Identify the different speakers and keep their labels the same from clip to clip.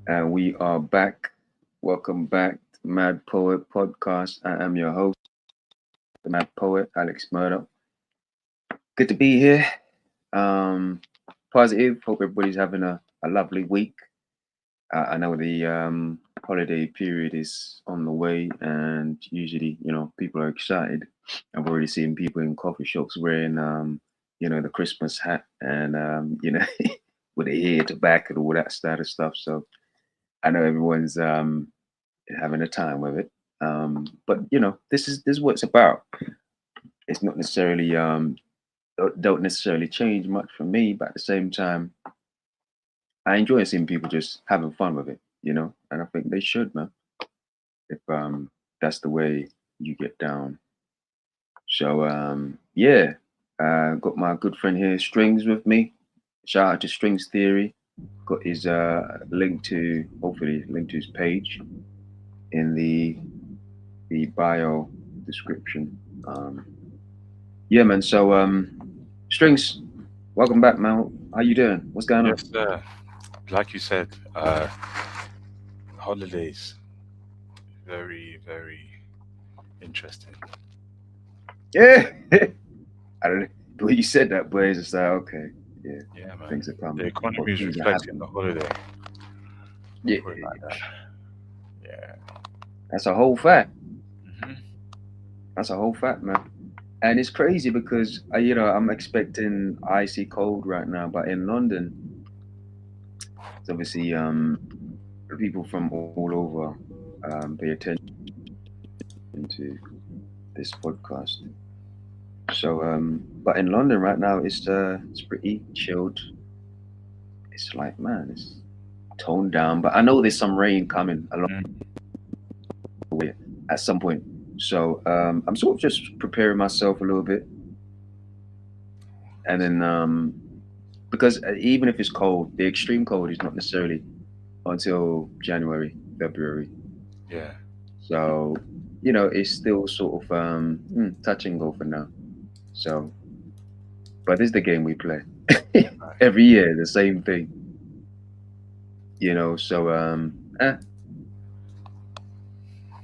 Speaker 1: And we are back. Welcome back to Mad Poet Podcast. I am your host, the Mad Poet, Alex Murdock. Good to be here. Um, Positive. Hope everybody's having a lovely week. I know the holiday period is on the way, and usually, people are excited. I've already seen people in coffee shops wearing, the Christmas hat and, with the hair to back and all that sort of stuff. So I know everyone's having a time with it. But this is what it's about. It's not necessarily don't necessarily change much for me, but at the same time, I enjoy seeing people just having fun with it, and I think they should, man. If that's the way you get down. So yeah, got my good friend here, Strings, with me. Shout out to Strings Theory. Got his link to hopefully link to his page in the bio description. Um, yeah, man. So Strings, welcome back, man. How you doing? What's going on?
Speaker 2: Yes, like you said, holidays, very, very interesting.
Speaker 1: Yeah. I don't know. The way you said that, boy, it's just like, okay, yeah,
Speaker 2: Yeah, man.
Speaker 1: things are
Speaker 2: The
Speaker 1: coming or
Speaker 2: economy is
Speaker 1: things are
Speaker 2: reflecting the
Speaker 1: happening.
Speaker 2: holiday.
Speaker 1: Yeah,
Speaker 2: Put it like that. Yeah.
Speaker 1: that's a whole fact.
Speaker 2: Hmm.
Speaker 1: That's a whole fact, man. And it's crazy because I'm expecting icy cold right now, but in London, it's obviously people from all over pay attention to this podcast. So but in London right now, it's pretty chilled. It's like, man, it's toned down, but I know there's some rain coming along
Speaker 2: Mm.
Speaker 1: the way at some point. So I'm sort of just preparing myself a little bit, and then because even if it's cold, the extreme cold is not necessarily until January, February.
Speaker 2: Yeah.
Speaker 1: So it's still sort of touch and go for now. So, but this is the game we play
Speaker 2: Right.
Speaker 1: every year, the same thing. So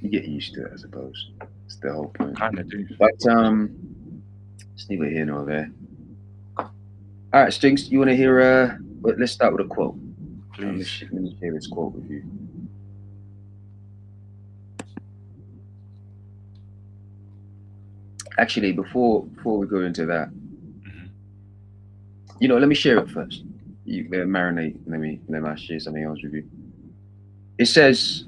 Speaker 1: you get used to it, I suppose. It's the whole point.
Speaker 2: Kind of do.
Speaker 1: But it's neither here nor there. All right, Strings, you want to hear? Let's start with a quote.
Speaker 2: Please.
Speaker 1: Let me share this quote with you. Actually, before we go into that,
Speaker 2: Hmm.
Speaker 1: let me share it first. You marinate. Let me share something else with you. It says,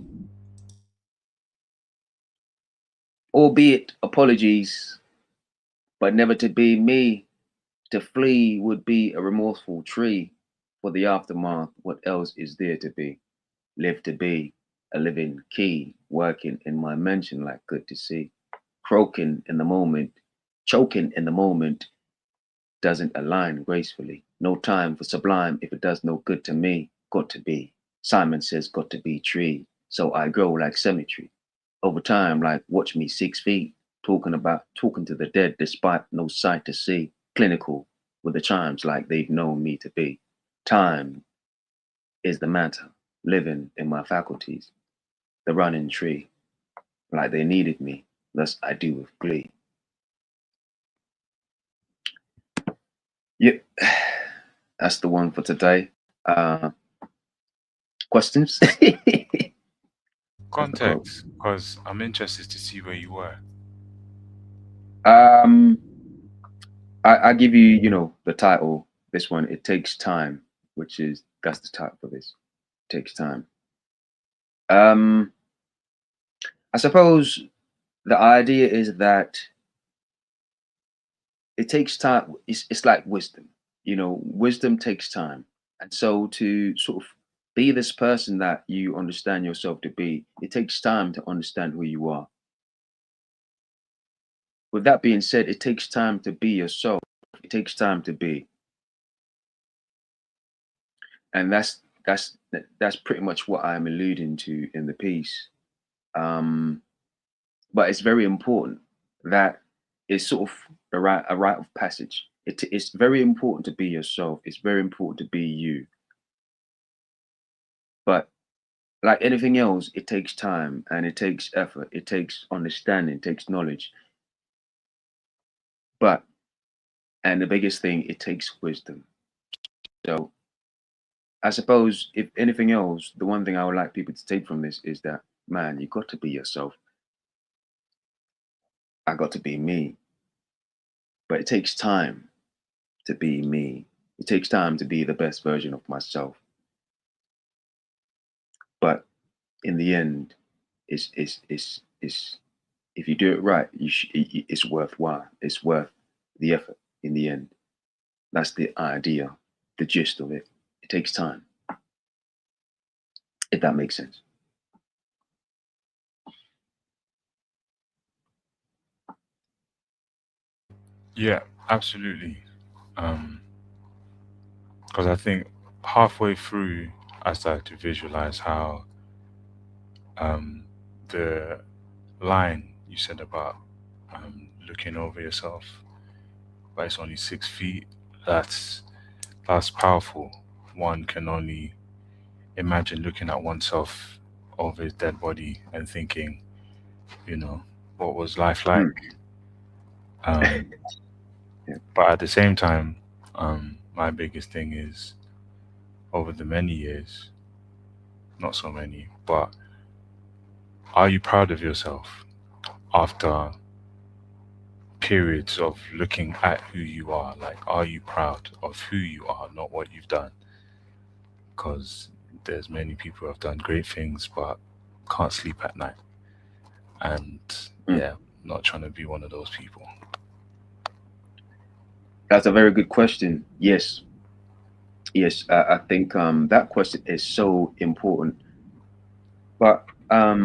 Speaker 1: albeit apologies, but never to be me. To flee would be a remorseful tree. For the aftermath, what else is there to be? Live to be a living key, working in my mansion like good to see. Croaking in the moment, choking in the moment, doesn't align gracefully. No time for sublime if it does no good to me. Got to be. Simon says, got to be tree. So I grow like cemetery. Over time, like watch me 6 feet, talking to the dead despite no sight to see. Clinical with the chimes like they've known me to be. Time is the matter, living in my faculties. The running tree, like they needed me, thus I do with glee. Yep, that's the one for today. Questions? That's the quote.
Speaker 2: Context, because I'm interested to see where you were.
Speaker 1: Um, I give you, the title. This one, it takes time, which is that's the title for this. It takes time. Um, I suppose the idea is that it takes time. It's like wisdom. Wisdom takes time, and so to sort of be this person that you understand yourself to be, it takes time to understand who you are. With that being said, it takes time to be yourself. It takes time to be, and that's pretty much what I'm alluding to in the piece. Um, but it's very important that it's sort of a rite of passage. It's very important to be yourself. It's very important to be you. But like anything else, it takes time and it takes effort, it takes understanding, it takes knowledge. But and the biggest thing, it takes wisdom. So I suppose if anything else, the one thing I would like people to take from this is that, man, you got to be yourself. I got to be me. But it takes time to be me. It takes time to be the best version of myself. But in the end, it's if you do it right, it's worthwhile. It's worth the effort in the end. That's the idea, the gist of it. It takes time, if that makes sense.
Speaker 2: Yeah, absolutely. Because I think halfway through, I started to visualize how um, the line you said about looking over yourself, but it's only 6 feet. That's powerful. One can only imagine looking at oneself over his dead body and thinking, you know, what was life like?
Speaker 1: Mm.
Speaker 2: Um,
Speaker 1: Yeah.
Speaker 2: but at the same time, my biggest thing is over the many years, not so many, but are you proud of yourself after periods of looking at who you are? Like, are you proud of who you are, not what you've done? Because there's many people who have done great things but can't sleep at night. And
Speaker 1: Mm.
Speaker 2: yeah, not trying to be one of those people.
Speaker 1: That's a very good question. Yes, yes. I think that question is so important. But a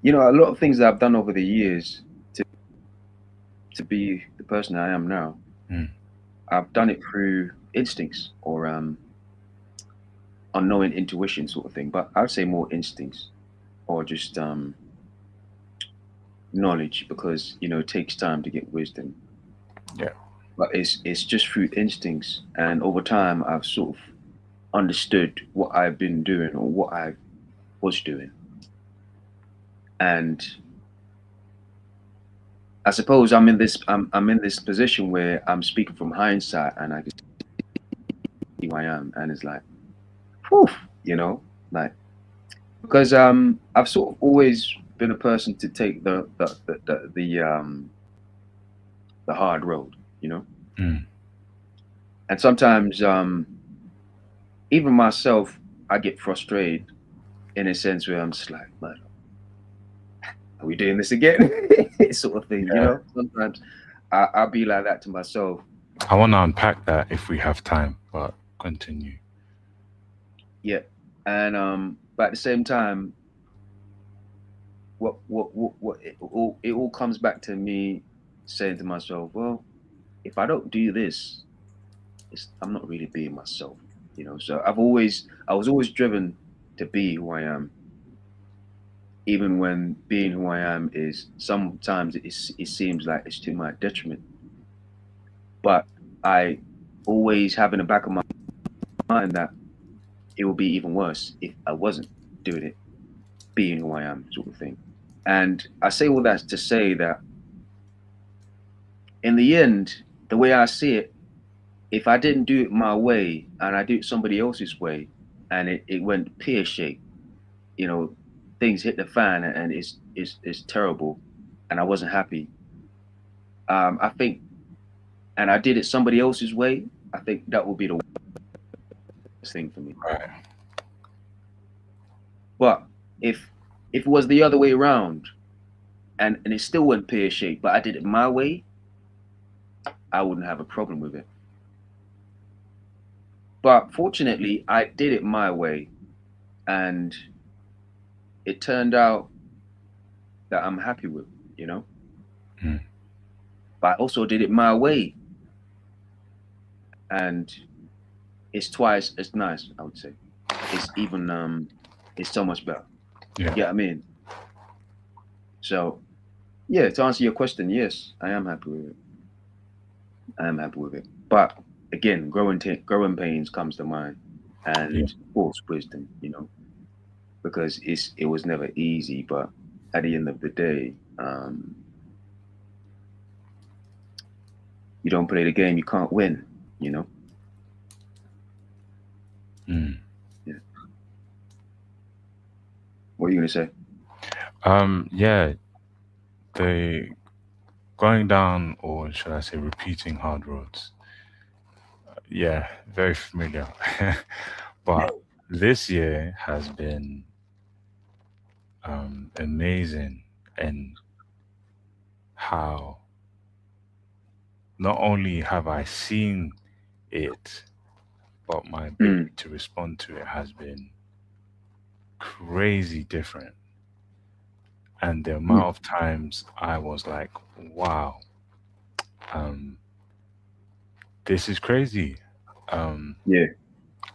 Speaker 1: lot of things that I've done over the years to be the person I am now,
Speaker 2: Mm,
Speaker 1: I've done it through instincts or unknowing intuition sort of thing. But I would say more instincts or just knowledge because it takes time to get wisdom.
Speaker 2: yeah,
Speaker 1: But it's just through instincts, and over time I've sort of understood what I've been doing or what I was doing, and I suppose I'm in this position where I'm speaking from hindsight, and I can see who I am, and it's like, whew, like because I've sort of always been a person to take the hard road,
Speaker 2: mm,
Speaker 1: and sometimes even myself I get frustrated in a sense where I'm just like, man, are we doing this again? Sort of thing,
Speaker 2: yeah.
Speaker 1: Sometimes I'll be like that to myself.
Speaker 2: I want to unpack that if we have time, but continue.
Speaker 1: Yeah. And but at the same time, what it all comes back to me saying to myself, well, if I don't do this, I'm not really being myself, So I was always driven to be who I am, even when being who I am is sometimes it seems like it's to my detriment. But I always have in the back of my mind that it would be even worse if I wasn't doing it, being who I am, sort of thing. And I say all that to say that in the end, the way I see it, if I didn't do it my way and I do it somebody else's way and it went pear shaped, you know, things hit the fan and it's terrible and I wasn't happy. I think, and I did it somebody else's way, I think that would be the worst thing for me.
Speaker 2: Right.
Speaker 1: But if it was the other way around and it still went pear shaped, but I did it my way, I wouldn't have a problem with it. But fortunately, I did it my way, and it turned out that I'm happy with, you know.
Speaker 2: Mm,
Speaker 1: But I also did it my way, and it's twice as nice, I would say. It's even it's so much better.
Speaker 2: yeah.
Speaker 1: Yeah, I mean. So yeah, to answer your question, yes, I am happy with it. I am happy with it. But again, growing pains comes to mind, and
Speaker 2: Yeah.
Speaker 1: of course wisdom. because it was never easy. But at the end of the day, you don't play the game, you can't win. You know.
Speaker 2: Mm.
Speaker 1: Yeah. What are you gonna say?
Speaker 2: Yeah, the going down, or should I say, repeating hard roads. Yeah, very familiar. But this year has been amazing in how not only have I seen it, but my ability
Speaker 1: Mm,
Speaker 2: to respond to it has been crazy different. And the amount
Speaker 1: mm,
Speaker 2: of times I was like, wow, um, this is crazy. Um,
Speaker 1: yeah.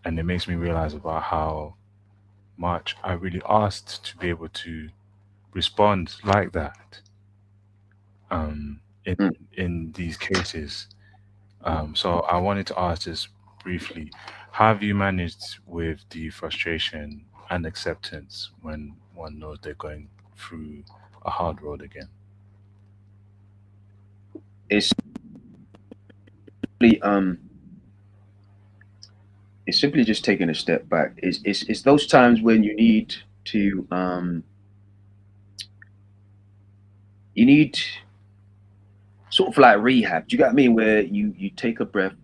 Speaker 2: and it makes me realize about how much I really asked to be able to respond like that um, in
Speaker 1: Mm.
Speaker 2: in these cases. So I wanted to ask just briefly, how have you managed with the frustration and acceptance when one knows they're going through a hard road again?
Speaker 1: It's really, it's simply just taking a step back. It's those times when to you need sort of like rehab. Do you get what I mean? Where you take a breath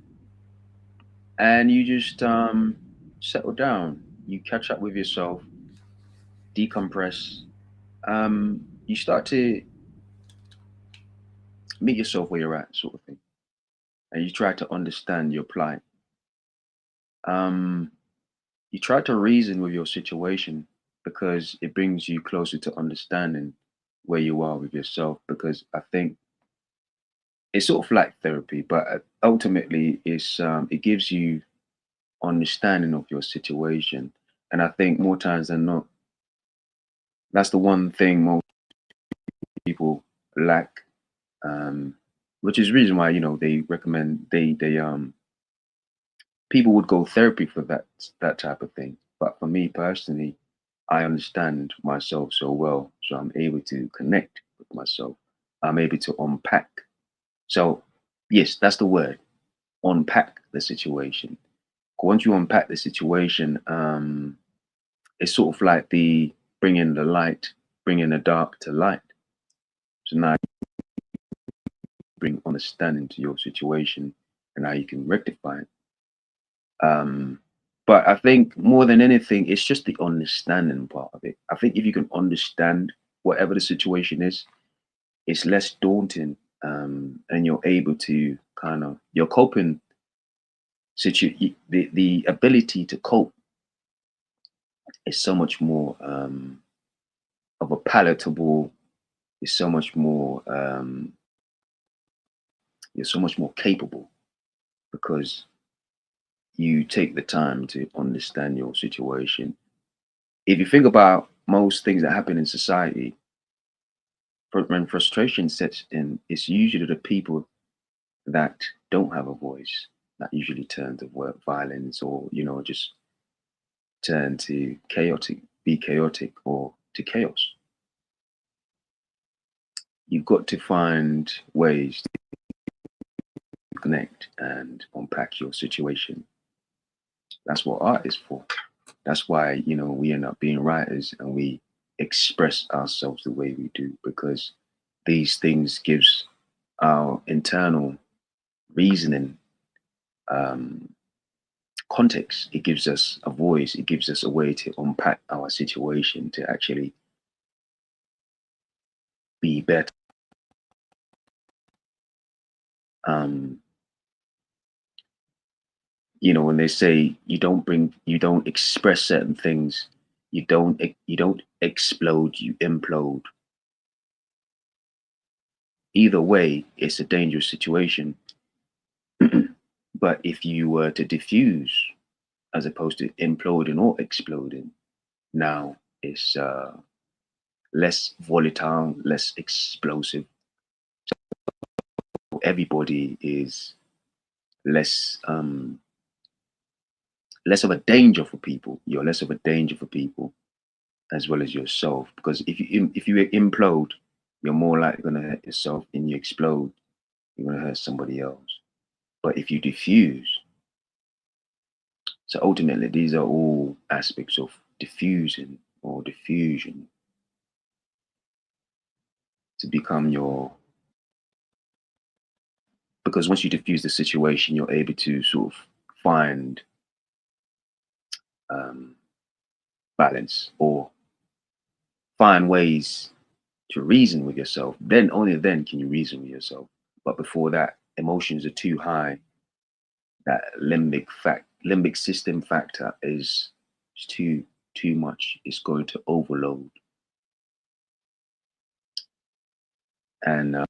Speaker 1: and you just settle down. You catch up with yourself, decompress. You start to meet yourself where you're at, sort of thing, and you try to understand your plight. Um, you try to reason with your situation because it brings you closer to understanding where you are with yourself. Because I think it's sort of like therapy, but ultimately, it gives you understanding of your situation. And I think more times than not, that's the one thing most people lack, um, which is the reason why they recommend they people would go therapy for that type of thing. But for me personally, I understand myself so well, so I'm able to connect with myself. I'm able to unpack. So yes, that's the word, unpack the situation. Once you unpack the situation, it's sort of like the bringing the light, bringing the dark to light. So now you bring understanding to your situation and how you can rectify it. Um, but I think more than anything, it's just the understanding part of it. I think if you can understand whatever the situation is, it's less daunting, and you're able to kind of your coping the ability to cope is so much more of a palatable. Is so much more you're so much more capable because you take the time to understand your situation. If you think about most things that happen in society, when frustration sets in, it's usually the people that don't have a voice that usually turn to violence, or just turn to be chaotic, or to chaos. You've got to find ways to connect and unpack your situation. That's what art is for. That's why we end up being writers and we express ourselves the way we do, because these things gives our internal reasoning um, context. It gives us a voice. It gives us a way to unpack our situation to actually be better. Um, when they say you don't express certain things, you don't explode, you implode. Either way, it's a dangerous situation. But if you were to diffuse as opposed to imploding or exploding, now it's less volatile, less explosive. Everybody is less less of a danger for people. You're less of a danger for people. as well as yourself. Because if you implode, you're more likely going to hurt yourself. And you explode, you're going to hurt somebody else. But if you diffuse, so ultimately these are all aspects of diffusing or diffusion to become your. Because once you diffuse the situation, you're able to sort of find um, balance or find ways to reason with yourself. Then only then can you reason with yourself. But before that, emotions are too high. That limbic system factor is too much. It's going to overload, and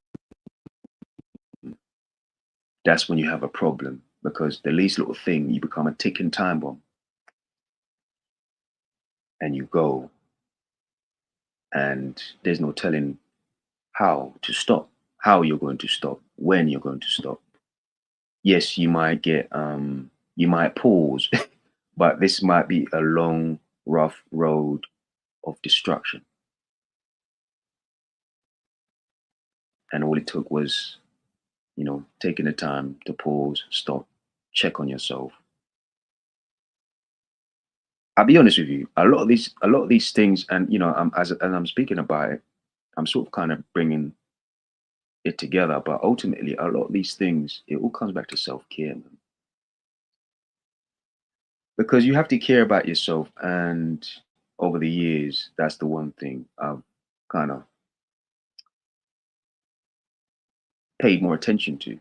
Speaker 1: that's when you have a problem because the least little thing you become a ticking time bomb, and you go, and there's no telling how to stop, how you're going to stop, when you're going to stop. Yes, you might pause, but this might be a long, rough road of destruction. And all it took was, taking the time to pause, stop, check on yourself. I'll be honest with you, a lot of these things, and I'm speaking about it, I'm sort of kind of bringing it together. But ultimately, a lot of these things, it all comes back to self care, man. Because you have to care about yourself. And over the years, that's the one thing I've kind of paid more attention to.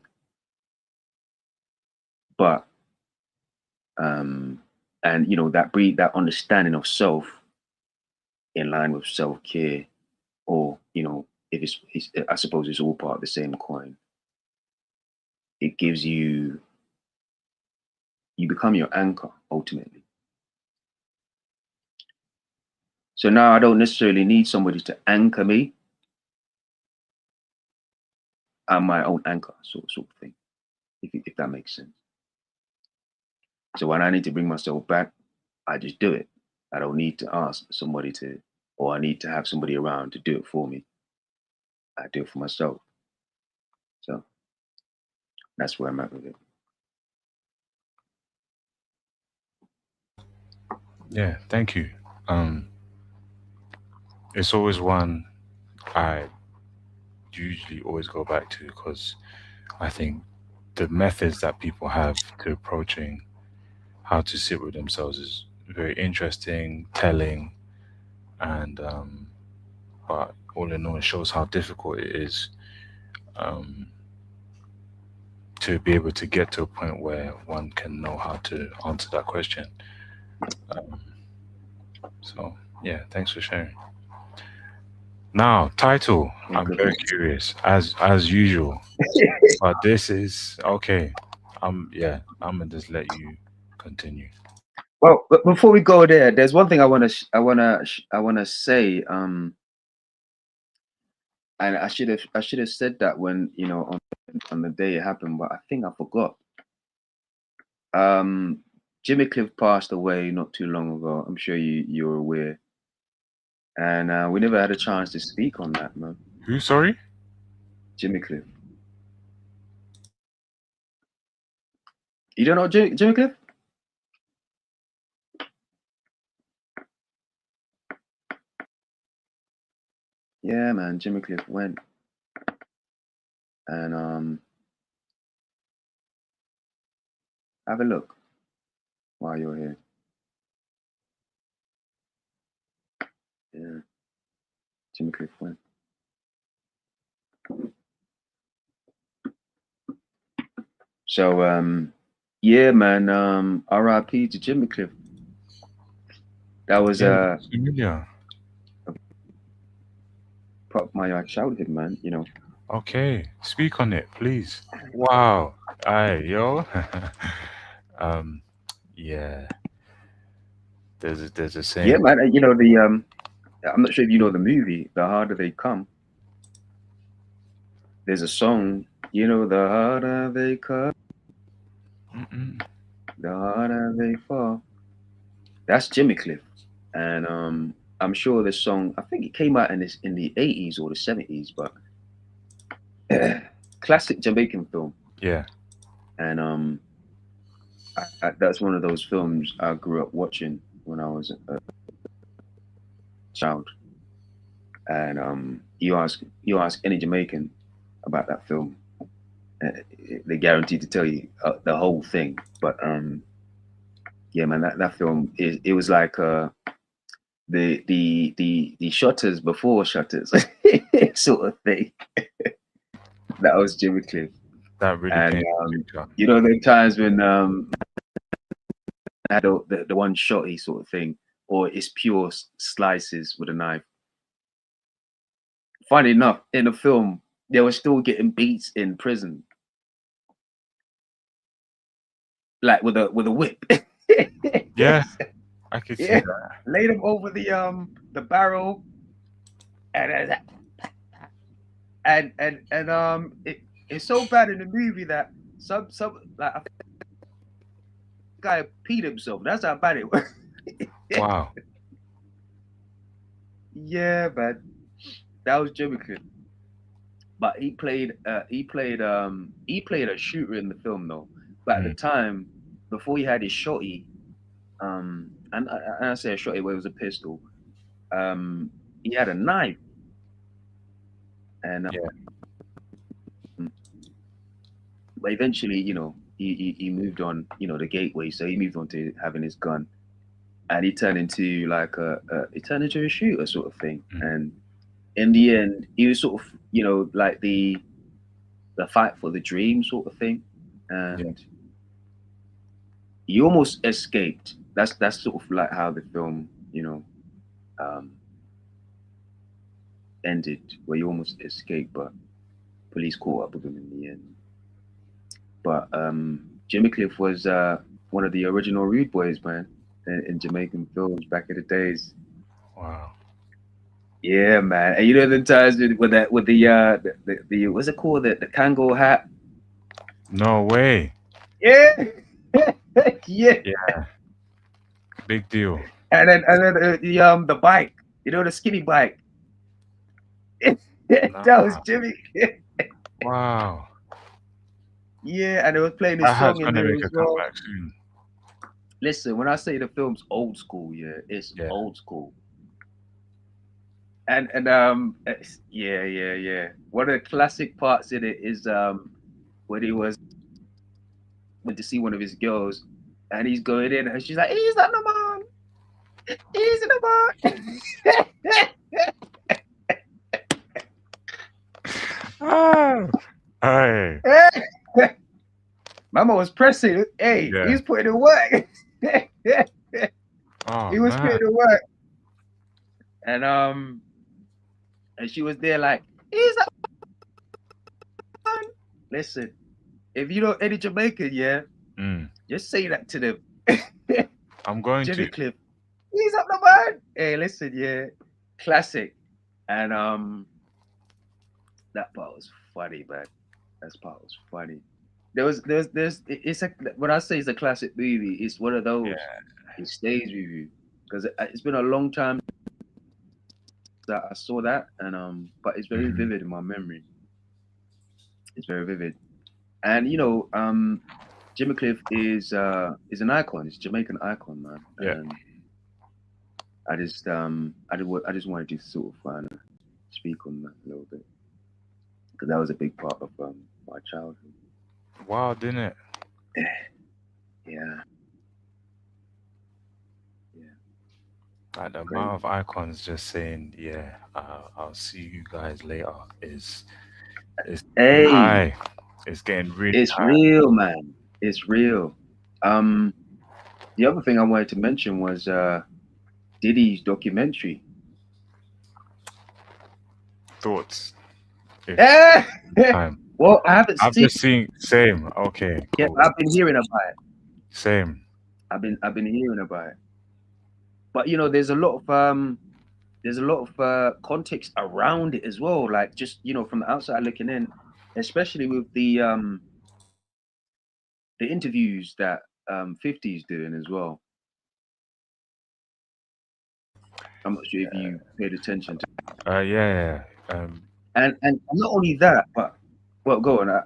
Speaker 1: But and that understanding of self in line with self care, or if I suppose it's all part of the same coin. It gives you become your anchor ultimately. So now I don't necessarily need somebody to anchor me. I'm my own anchor, sort of thing, if that makes sense. So when I need to bring myself back, I just do it. I don't need to ask somebody to, or I need to have somebody around to do it for me. I do it for myself. So that's where I'm at with it.
Speaker 2: Yeah, thank you. Um, it's always one I usually always go back to because I think the methods that people have to approaching how to sit with themselves is very interesting, telling, and but all in all, it shows how difficult it is um, to be able to get to a point where one can know how to answer that question. Um, so, yeah, thanks for sharing. Now, title.
Speaker 1: Yeah,
Speaker 2: I'm
Speaker 1: good
Speaker 2: very
Speaker 1: man.
Speaker 2: curious, as usual. But this is okay. Yeah. I'm gonna just let you continue.
Speaker 1: Well, but before we go there, there's one thing I want to say. And I should have said that when on the day it happened, but I think I forgot. Um, Jimmy Cliff passed away not too long ago. I'm sure you're aware, and we never had a chance to speak on that, man.
Speaker 2: Who? Sorry.
Speaker 1: Jimmy Cliff. You don't know Jimmy Cliff? Yeah, man. Jimmy Cliff went, and have a look while you're here. Yeah, Jimmy Cliff went. So yeah, man. R.I.P. to Jimmy Cliff. That was
Speaker 2: Yeah, it looks familiar.
Speaker 1: part of my childhood, man.
Speaker 2: Okay, speak on it, please. Wow. Aye, yo. um, yeah. There's a
Speaker 1: Yeah,
Speaker 2: saying.
Speaker 1: man. The I'm not sure if you know the movie, The Harder They Come. There's a song, the harder they come,
Speaker 2: Mm-mm.
Speaker 1: the harder they fall. That's Jimmy Cliff. And I'm sure the song. I think it came out in the 80s or the 70s, but classic Jamaican film.
Speaker 2: Yeah.
Speaker 1: And that's one of those films I grew up watching when I was a child. And you ask any Jamaican about that film, uh, they're guaranteed to tell you the whole thing. But yeah, man, that film it was like the shutters before shutters sort of thing. That was Jimmy Cliff.
Speaker 2: That really
Speaker 1: And
Speaker 2: paints the picture.
Speaker 1: you know the times when had the one shotty sort of thing, or it's pure slices with a knife. Funny enough, in the film, they were still getting beats in prison, like with a whip.
Speaker 2: Yeah, I could see
Speaker 1: Yeah,
Speaker 2: that.
Speaker 1: laid him over the barrel, and it's so bad in the movie that some like a guy peed himself. That's how bad it was.
Speaker 2: Wow.
Speaker 1: Yeah, man, that was Jimmy Cliff. But he played a shooter in the film though. But at the
Speaker 2: Mm.
Speaker 1: time, before he had his shotty, and I say a shotty where it was a pistol, he had a knife, and
Speaker 2: Yeah.
Speaker 1: but eventually, he moved on, the gateway, so he moved on to having his gun, and he turned into like he turned into a shooter sort of thing,
Speaker 2: Mm.
Speaker 1: and in the end, he was sort of, like the fight for the dream sort of thing,
Speaker 2: Yeah.
Speaker 1: and he almost escaped. That's sort of like how the film, um, ended, where he almost escaped, but police caught up with him in the end. But Jimmy Cliff was one of the original rude boys, man, in Jamaican films back in the days.
Speaker 2: Wow.
Speaker 1: Yeah, man. And you know the times with that with the what's it called, the Kango hat?
Speaker 2: No way.
Speaker 1: Yeah, yeah.
Speaker 2: Yeah. Big deal.
Speaker 1: And then the bike, the skinny bike. That was
Speaker 2: Nah.
Speaker 1: Jimmy.
Speaker 2: Wow.
Speaker 1: Yeah, and they was playing
Speaker 2: That
Speaker 1: this
Speaker 2: hat's
Speaker 1: song in
Speaker 2: gonna
Speaker 1: there
Speaker 2: make a
Speaker 1: as well.
Speaker 2: comeback soon.
Speaker 1: Listen, when I say the film's old school, yeah, it's
Speaker 2: Yeah.
Speaker 1: old school. And yeah, yeah, yeah. One of the classic parts in it is when he went to see one of his girls, and he's going in, and she's like, "He's not the man. He's the
Speaker 2: Ah. Hey.
Speaker 1: man." Mama was pressing. Hey,
Speaker 2: Yeah.
Speaker 1: he's putting in work.
Speaker 2: Oh
Speaker 1: He was
Speaker 2: man.
Speaker 1: putting in work, and and she was there like, "He's not the man." Listen, if you know any Jamaican, yeah,
Speaker 2: Mm.
Speaker 1: just say that to them.
Speaker 2: I'm going
Speaker 1: Jimmy
Speaker 2: to.
Speaker 1: Cliff, he's up the man. Hey, listen, yeah, classic. And that part was funny, man. That part was funny. There's it's a when I say it's a classic movie, it's one of those.
Speaker 2: Yeah.
Speaker 1: It stays with you because it's been a long time that I saw that, and but it's very
Speaker 2: Hmm.
Speaker 1: vivid in my memory. It's very vivid, and Jimmy Cliff is an icon. It's a Jamaican icon, man,
Speaker 2: Yeah.
Speaker 1: and I just wanted to sort of speak on that a little bit because that was a big part of my childhood.
Speaker 2: Wow, didn't it?
Speaker 1: Yeah, yeah,
Speaker 2: Like the amount
Speaker 1: crazy.
Speaker 2: of icons just saying, "Yeah, I'll see you guys later." Is getting
Speaker 1: Hey,
Speaker 2: high. It's getting really
Speaker 1: it's
Speaker 2: high.
Speaker 1: real, man. It's real. Um, the other thing I wanted to mention was Diddy's documentary.
Speaker 2: Thoughts. If
Speaker 1: Eh!
Speaker 2: time.
Speaker 1: Well, I haven't
Speaker 2: I've
Speaker 1: seen.
Speaker 2: just seen same. Okay,
Speaker 1: Yeah,
Speaker 2: cool.
Speaker 1: I've been hearing about it.
Speaker 2: Same.
Speaker 1: I've been hearing about it. But there's a lot of context around it as well. Like just from the outside looking in, especially with the interviews that 50's doing as well. I'm not sure if you paid attention to.
Speaker 2: Yeah.
Speaker 1: And not only that, but well, go on.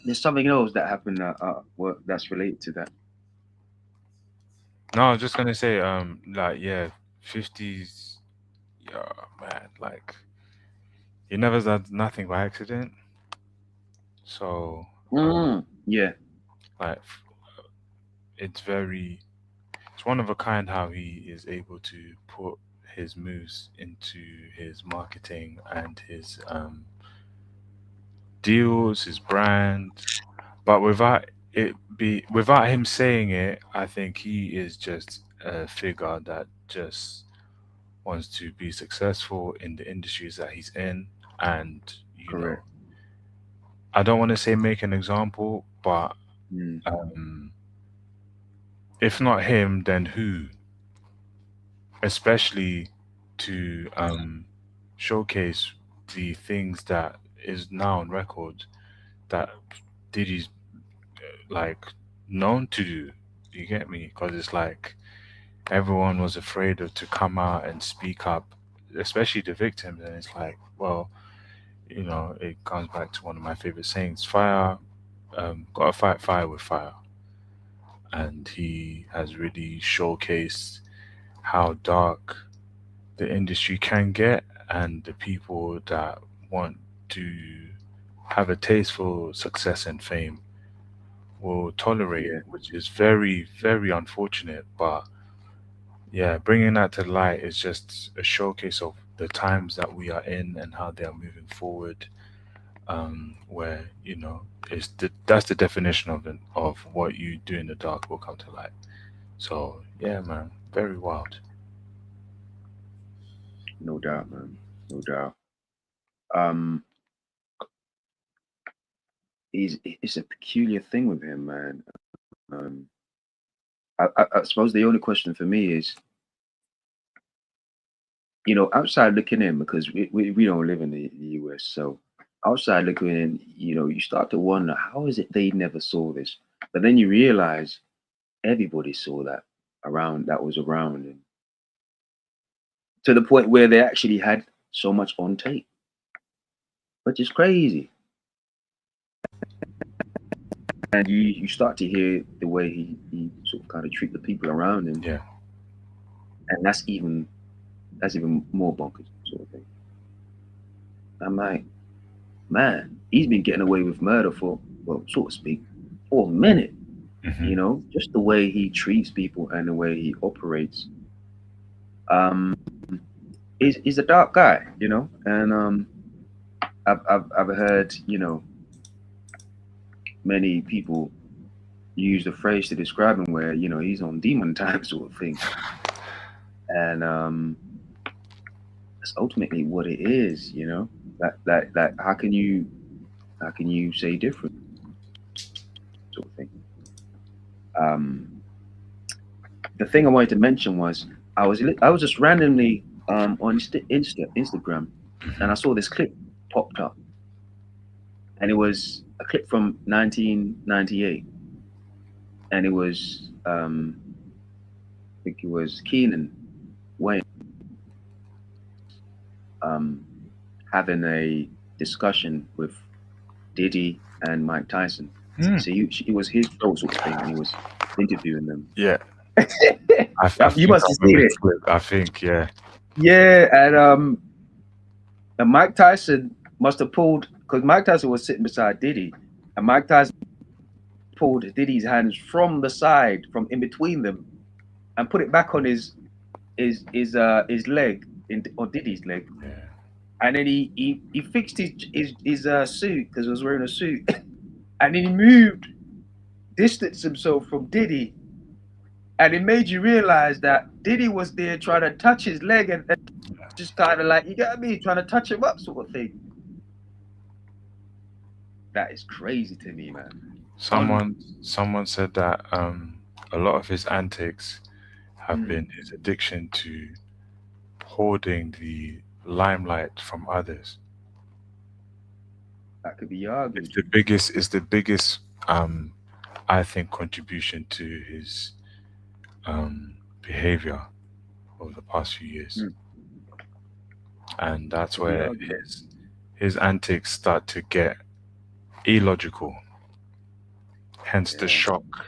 Speaker 1: There's something else that happened well, that's related to that.
Speaker 2: No, I was just gonna say, like, yeah, 50s, yeah, man, like, he never does nothing by accident. So,
Speaker 1: Yeah,
Speaker 2: like, it's very, it's one of a kind how he is able to put his moves into his marketing and his deals, his brand, but without him saying it, I think he is just a figure that just wants to be successful in the industries that he's in, and
Speaker 1: correct.
Speaker 2: I don't want to say make an example, but
Speaker 1: Mm,
Speaker 2: um, if not him, then who? Especially to showcase the things that is now on record that Diddy's like known to do. You get me? Because it's like everyone was afraid of to come out and speak up, especially the victims. And it's like, well, it comes back to one of my favorite sayings: "Fire, gotta fight fire with fire." And he has really showcased how dark the industry can get, and the people that want to have a taste for success and fame will tolerate
Speaker 1: yeah,
Speaker 2: it, which is very, very unfortunate. But yeah, bringing that to light is just a showcase of the times that we are in and how they are moving forward. Where that's the definition of what you do in the dark will come to light. So yeah, man, very wild.
Speaker 1: no doubt, man, no doubt. Um, it's a peculiar thing with him, man. Um, I suppose the only question for me is, outside looking in, because we don't live in the US, so outside looking in, you start to wonder how is it they never saw this, but then you realize everybody saw that that was around, and to the point where they actually had so much on tape, which is crazy. And you start to hear the way he sort of kind of treat the people around him,
Speaker 2: Yeah.
Speaker 1: and that's even more bonkers sort of thing. I'm like, man, he's been getting away with murder for, well, so to speak, for a minute.
Speaker 2: Hmm.
Speaker 1: Just the way he treats people and the way he operates. Um, he's a dark guy, and I've heard many people use the phrase to describe him where he's on demon time sort of thing, and that's ultimately what it is. That how can you say different sort of thing. Um, the thing I wanted to mention was I was just randomly on Instagram, and I saw this clip popped up, and it was a clip from 1998, and it was I think it was Keenan Wayne um, having a discussion with Diddy and Mike Tyson.
Speaker 2: Mm.
Speaker 1: So he was his show sort of thing, and he was interviewing them.
Speaker 2: Yeah, I
Speaker 1: You
Speaker 2: think
Speaker 1: must
Speaker 2: I
Speaker 1: have seen
Speaker 2: remember
Speaker 1: it.
Speaker 2: the clip. I think, yeah.
Speaker 1: Yeah, and Mike Tyson must have pulled because Mike Tyson was sitting beside Diddy, and Mike Tyson pulled Diddy's hands from the side, from in between them, and put it back on his leg, on Diddy's leg,
Speaker 2: Yeah.
Speaker 1: and then he fixed his suit because he was wearing a suit, and then he moved, distanced himself from Diddy, and it made you realize that Diddy was there trying to touch his leg and just kind of like, you get me, trying to touch him up, sort of thing. That is crazy to me, man. On
Speaker 2: Someone said that a lot of his antics have
Speaker 1: mm,
Speaker 2: been his addiction to hoarding the limelight from others.
Speaker 1: that could be
Speaker 2: It's
Speaker 1: argued.
Speaker 2: the biggest I think contribution to his behavior over the past few years.
Speaker 1: Mm.
Speaker 2: and that's
Speaker 1: Could be
Speaker 2: where
Speaker 1: argued.
Speaker 2: his antics start to get illogical. Hence the
Speaker 1: Yeah.
Speaker 2: shock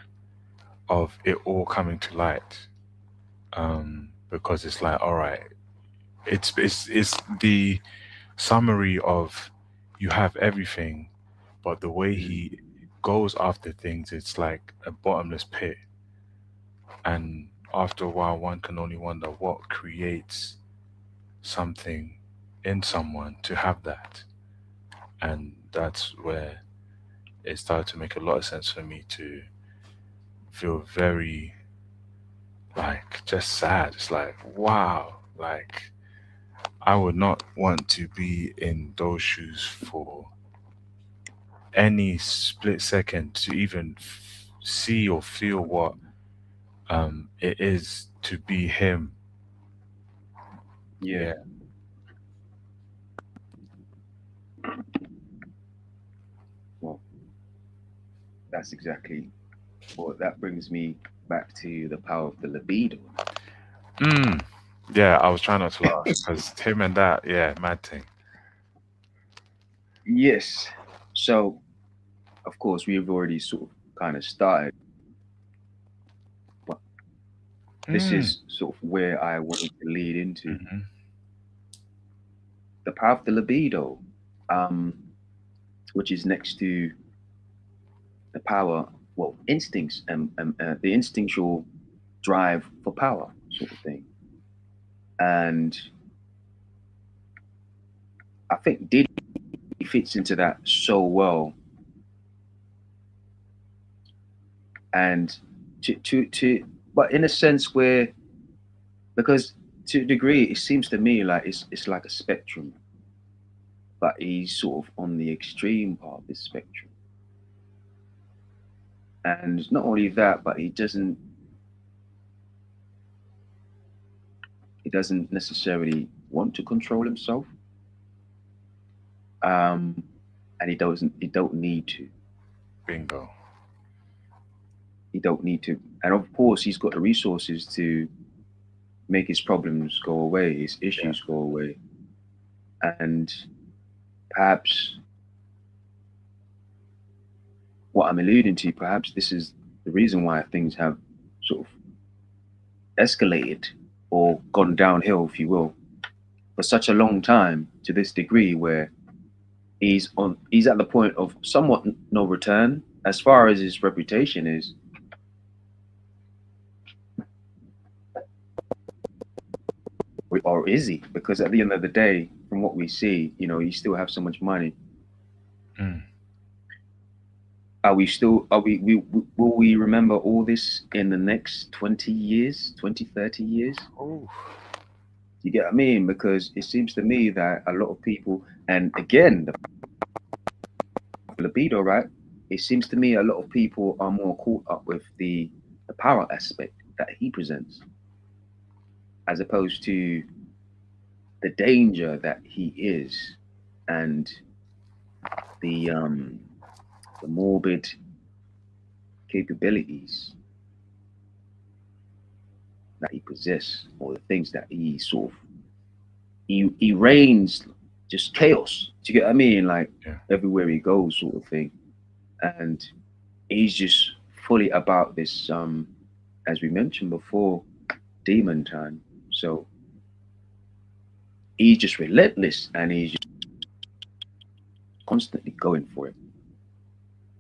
Speaker 2: of it all coming to light. Because it's like, all right, it's the summary of you have everything, but the way
Speaker 1: Mm.
Speaker 2: he goes after things, it's like a bottomless pit. And after a while, one can only wonder what creates something in someone to have that. And that's where it started to make a lot of sense for me to feel very like just sad. It's like, wow, like I would not want to be in those shoes for any split second to even see or feel what it is to be him.
Speaker 1: Yeah.
Speaker 2: Yeah.
Speaker 1: Well, that's exactly. Well, that brings me back to the power of the libido.
Speaker 2: Mm. Yeah, I was trying not to laugh because him and that, yeah, mad thing.
Speaker 1: Yes. So, of course, we've already sort of kind of started, but this
Speaker 2: Mm.
Speaker 1: is sort of where I wanted to lead into
Speaker 2: Hmm.
Speaker 1: the power of the libido, um, which is next to the power, well, instincts and the instinctual drive for power, sort of thing. And I think Diddy fits into that so well. And but in a sense where, because to a degree, it seems to me like it's like a spectrum, but he's sort of on the extreme part of this spectrum. And not only that, but he doesn't necessarily want to control himself, um, and he don't need to.
Speaker 2: Bingo.
Speaker 1: He don't need to, and of course, he's got the resources to make his problems go away, his
Speaker 2: Yeah.
Speaker 1: issues go away, and perhaps what I'm alluding to, perhaps this is the reason why things have sort of escalated or gone downhill, if you will, for such a long time to this degree where he's at the point of somewhat no return as far as his reputation is, or is he? Because at the end of the day, from what we see, you still have so much money.
Speaker 2: Mm.
Speaker 1: Will we remember all this in the next 20 years, 20, 30 years?
Speaker 2: Oh.
Speaker 1: You get what I mean? Because it seems to me that a lot of people, and again, the libido, right? It seems to me a lot of people are more caught up with the power aspect that he presents, as opposed to the danger that he is, and the morbid capabilities that he possesses, or the things that he sort of he reigns just chaos. Do you get what I mean? Like
Speaker 2: Yeah.
Speaker 1: everywhere he goes, sort of thing. And he's just fully about this, as we mentioned before, demon time. So he's just relentless, and he's just constantly going for it.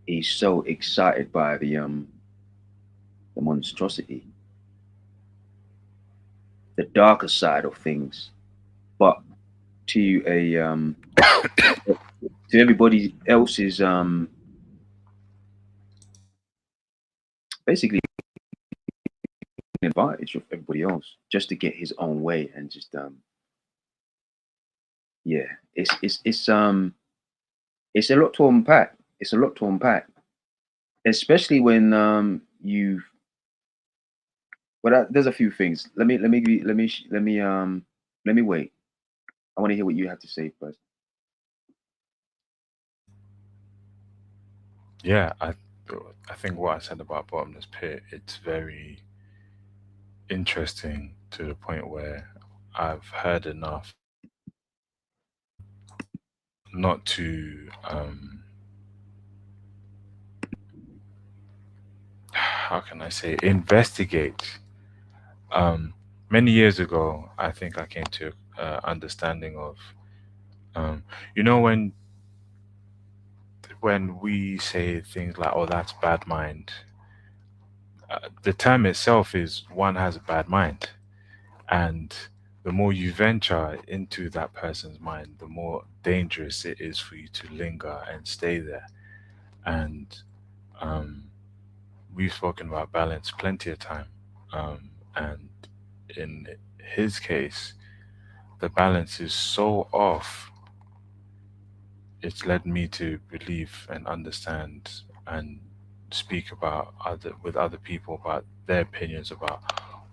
Speaker 1: He's so excited by the monstrosity, the darker side of things. But to a to everybody else's, basically an advantage of everybody else, just to get his own way, and just yeah, it's a lot to unpack. It's a lot to unpack, especially when you. Well, there's a few things. Let me wait. I want to hear what you have to say first.
Speaker 2: Yeah. I think what I said about bottomless pit, it's very interesting to the point where I've heard enough not to how can I say, investigate. Um, Many years ago, I think I came to understanding of um, you know, when we say things like, "Oh, that's bad mind," the term itself is one has a bad mind, and the more you venture into that person's mind, the more dangerous it is for you to linger and stay there. And um, we've spoken about balance plenty of time, and in his case, the balance is so off. It's led me to believe and understand and speak about other with other people about their opinions about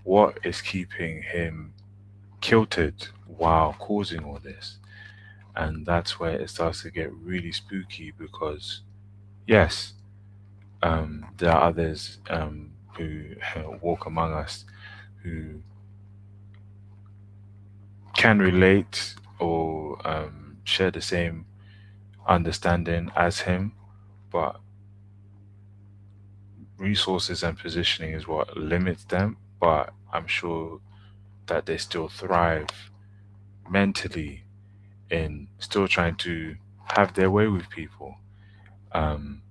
Speaker 2: what is keeping him kilted while causing all this. And that's where it starts to get really spooky because, yes, there are others who walk among us who can relate or share the same understanding as him, but resources and positioning is what limits them. But I'm sure that they still thrive mentally in still trying to have their way with people. Um,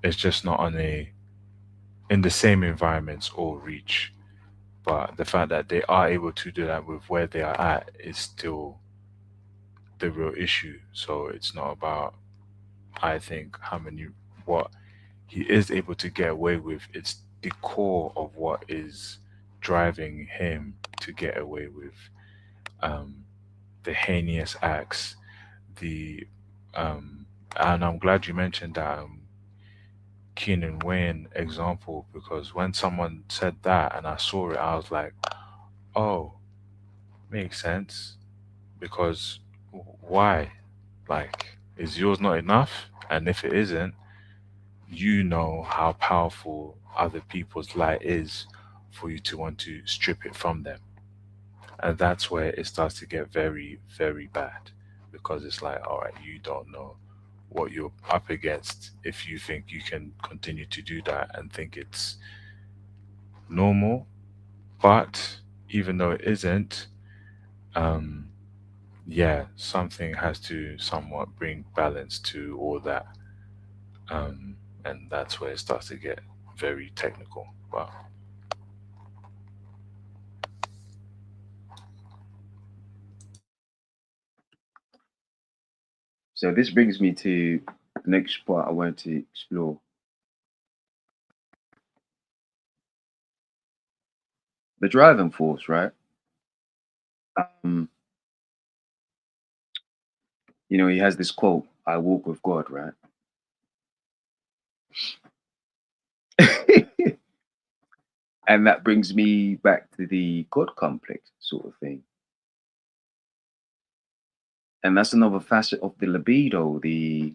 Speaker 2: it's just not on a in the same environments or reach. But the fact that they are able to do that with where they are at is still the real issue. So it's not about, I think, how many, what he is able to get away with. It's the core of what is driving him to get away with um, the heinous acts. The and I'm glad you mentioned that Keenan Wayne example because when someone said that and I saw it, I was like, oh, makes sense. Because why? Like, is yours not enough? And if it isn't, you know how powerful other people's light is for you to want to strip it from them. And that's where it starts to get very, very bad because it's like, all right, you don't know what you're up against if you think you can continue to do that and think it's normal. But even though it isn't, um, yeah, something has to somewhat bring balance to all that. Um, and that's where it starts to get very technical. Wow.
Speaker 1: So this brings me to the next part I wanted to explore. The driving force, right? Um, he has this quote, I walk with God, right? And that brings me back to the God complex sort of thing. And that's another facet of the libido, the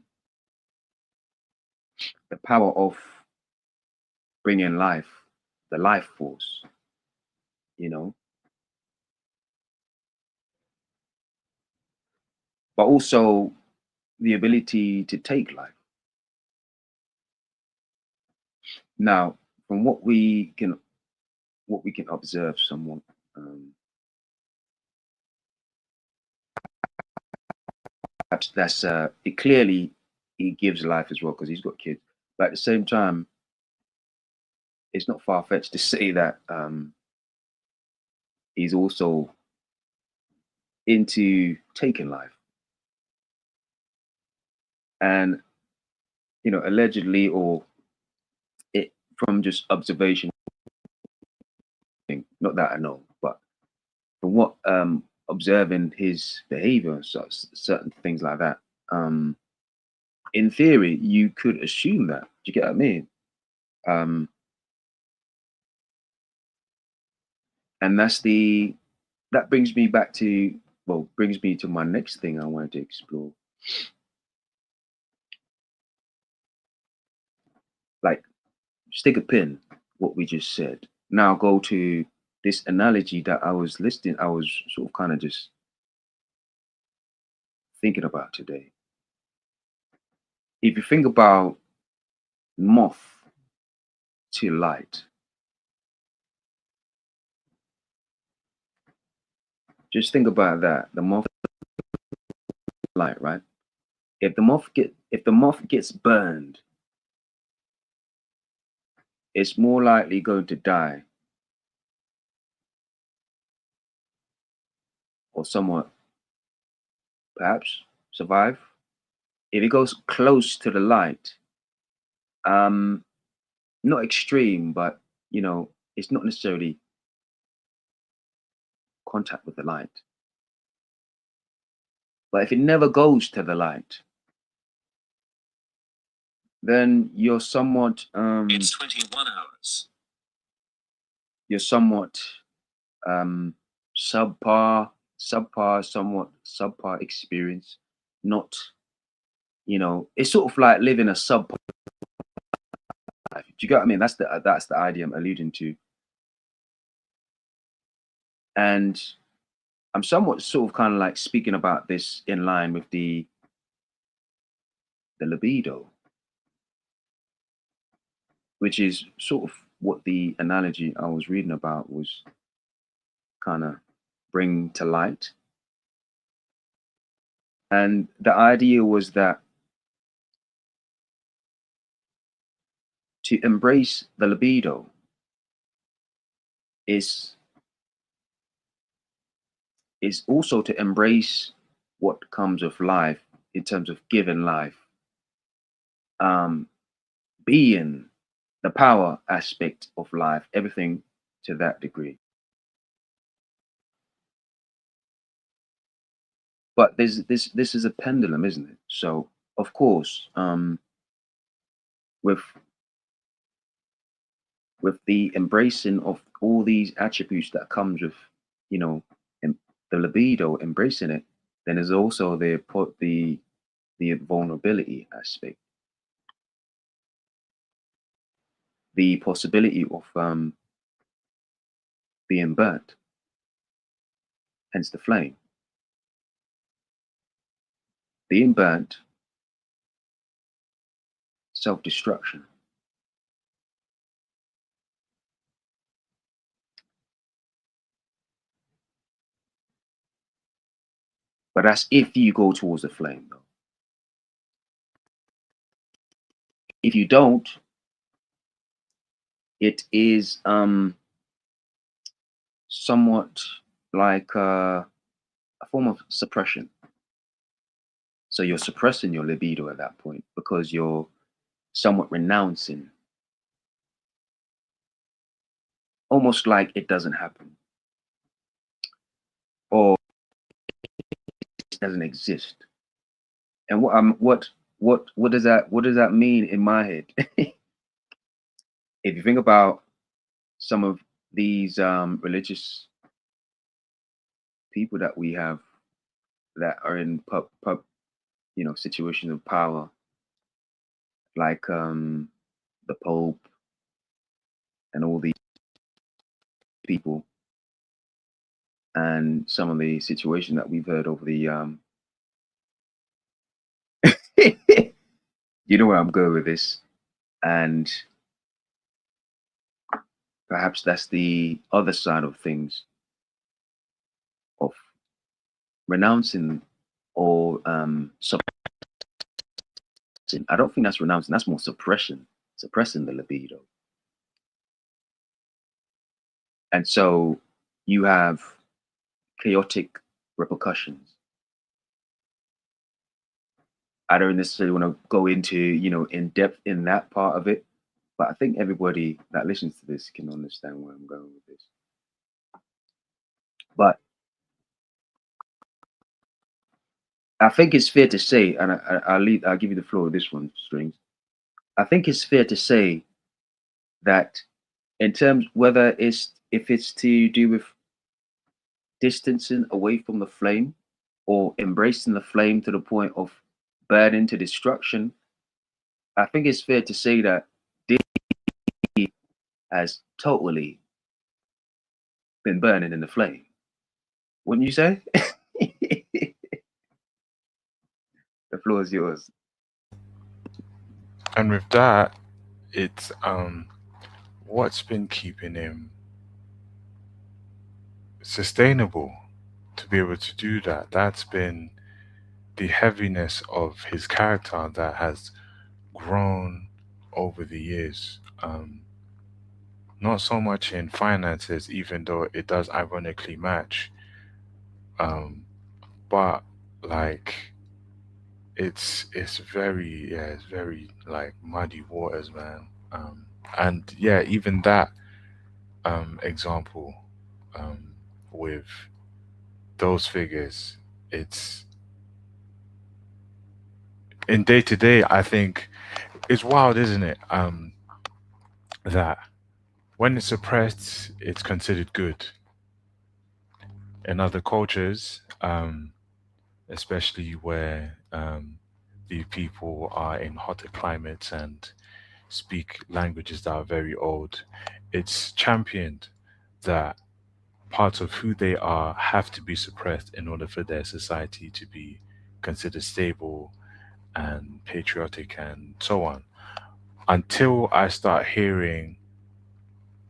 Speaker 1: power of bringing life, the life force, you know, but also the ability to take life. Now, from what we can observe somewhat, um, perhaps that's it clearly he gives life as well because he's got kids. But at the same time, it's not far fetched to say that he's also into taking life. And allegedly, or it from just observation, not that I know, but from what observing his behavior and such, certain things like that, um, in theory, you could assume that. Do you get what I mean? Um, and that brings me back to brings me to my next thing I wanted to explore. Like, stick a pin, what we just said. Now go to this analogy that I was listening. I was sort of kind of just thinking about today. if you think about moth to light, just think about that. The moth light, right? If the moth gets burned, it's more likely going to die or somewhat perhaps survive. If it goes close to the light, um, not extreme, but it's not necessarily contact with the light. But if it never goes to the light, then you're somewhat
Speaker 2: It's 21 hours.
Speaker 1: you're somewhat um somewhat subpar experience. Not, it's sort of like living a subpar life. Do you get what I mean? That's the idea I'm alluding to. And I'm somewhat sort of kind of like speaking about this in line with the libido, which is sort of what the analogy I was reading about was kind of bring to light. And the idea was that to embrace the libido is also to embrace what comes of life in terms of giving life, um, being the power aspect of life, everything to that degree. But this is a pendulum, isn't it? So of course, with the embracing of all these attributes that comes with, you know, the libido, embracing it, then there's also the vulnerability aspect, the possibility of being burnt, hence the flame, being burnt, self-destruction. But that's if you go towards the flame, though. If you don't, it is somewhat like a form of suppression. So you're suppressing your libido at that point because you're somewhat renouncing, almost like it doesn't happen or it doesn't exist. And what does that mean in my head? If you think about some of these religious people that we have that are in situations of power, like the Pope and all these people, and some of the situation that we've heard over the you know where I'm going with this, and perhaps that's the other side of things of renouncing or suppressing. I don't think that's renouncing, that's more suppression, suppressing the libido. And so you have chaotic repercussions. I don't necessarily want to go into, in depth in that part of it, but I think everybody that listens to this can understand where I'm going with this. But I think it's fair to say, and I'll give you the floor with this one, Strings. I think it's fair to say that in terms whether if it's to do with distancing away from the flame or embracing the flame to the point of burning to destruction, I think it's fair to say that this has totally been burning in the flame. Wouldn't you say? The floor is yours.
Speaker 2: And with that, it's what's been keeping him sustainable to be able to do that. That's been the heaviness of his character that has grown over the years. Not so much in finances, even though it does ironically match, um, but like it's very, yeah, it's very like muddy waters, man. And yeah, even that example, um, with those figures, it's in day to day. I think it's wild, isn't it? That when it's suppressed, it's considered good. In other cultures, especially where the people are in hotter climates and speak languages that are very old, it's championed that parts of who they are have to be suppressed in order for their society to be considered stable and patriotic and so on. Until I start hearing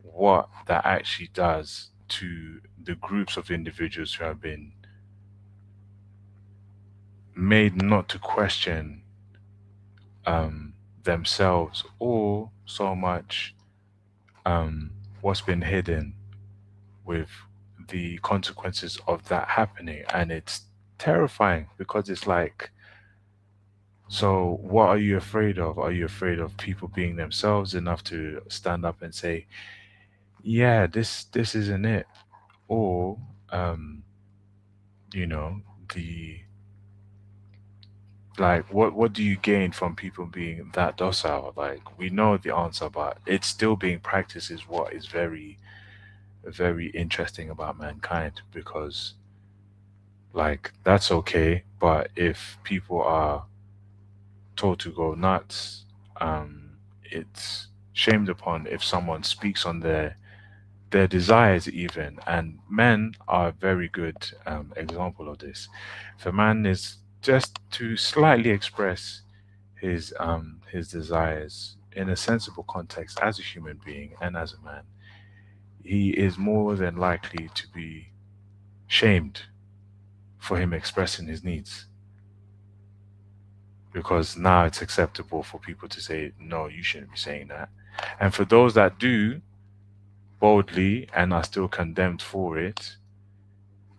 Speaker 2: what that actually does to the groups of individuals who have been made not to question um, themselves or so much um, what's been hidden with the consequences of that happening. And it's terrifying because it's like, so what are you afraid of? Are you afraid of people being themselves enough to stand up and say, yeah, this isn't it? Or you know, the like what do you gain from people being that docile? Like we know the answer, but it's still being practiced is what is very, very interesting about mankind, because like that's okay, but if people are told to go nuts, it's shamed upon if someone speaks on their desires even. And men are a very good example of this. If a man is just to slightly express his desires in a sensible context as a human being and as a man, he is more than likely to be shamed for him expressing his needs, because now it's acceptable for people to say no, you shouldn't be saying that. And for those that do boldly and are still condemned for it,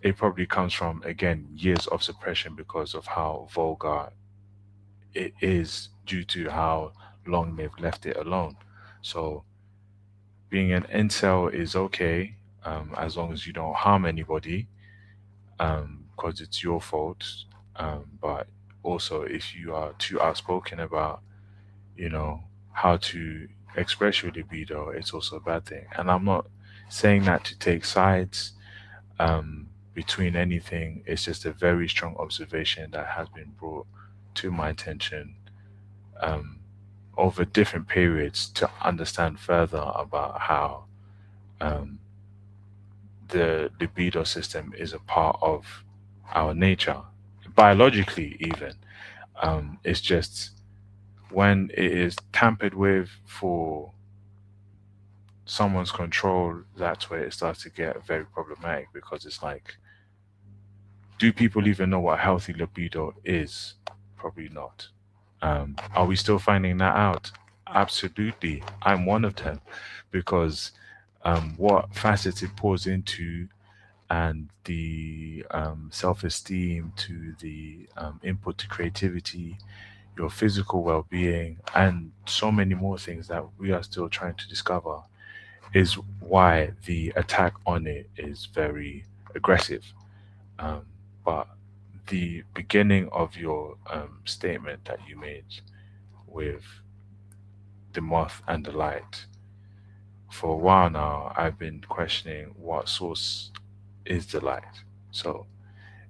Speaker 2: it probably comes from, again, years of suppression because of how vulgar it is due to how long they've left it alone. So being an incel is okay, as long as you don't harm anybody, because it's your fault. But also, if you are too outspoken about, you know, how to express your libido, it's also a bad thing. And I'm not saying that to take sides between anything. It's just a very strong observation that has been brought to my attention um, over different periods to understand further about how um, the libido system is a part of our nature, biologically, even. It's just when it is tampered with for someone's control, that's where it starts to get very problematic, because it's like, do people even know what healthy libido is? Probably not. Are we still finding that out? Absolutely. I'm one of them, because what facets it pours into, and the self esteem, to the input to creativity, your physical well being, and so many more things that we are still trying to discover, is why the attack on it is very aggressive. Um, but the beginning of your statement that you made with the moth and the light, for a while now, I've been questioning what source is the light. So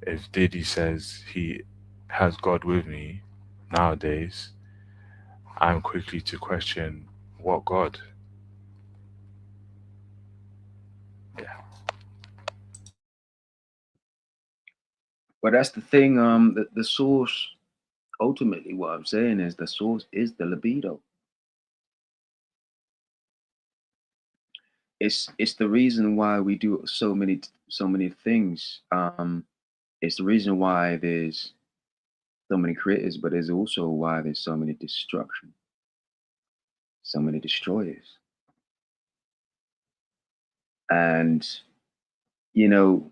Speaker 2: if Diddy says he has God with me nowadays, I'm quickly to question what God. Yeah.
Speaker 1: But that's the thing. The source, ultimately, what I'm saying is the source is the libido. it's the reason why we do so many things. It's the reason why there's so many creators, but there's also why there's so many destruction, so many destroyers. And you know,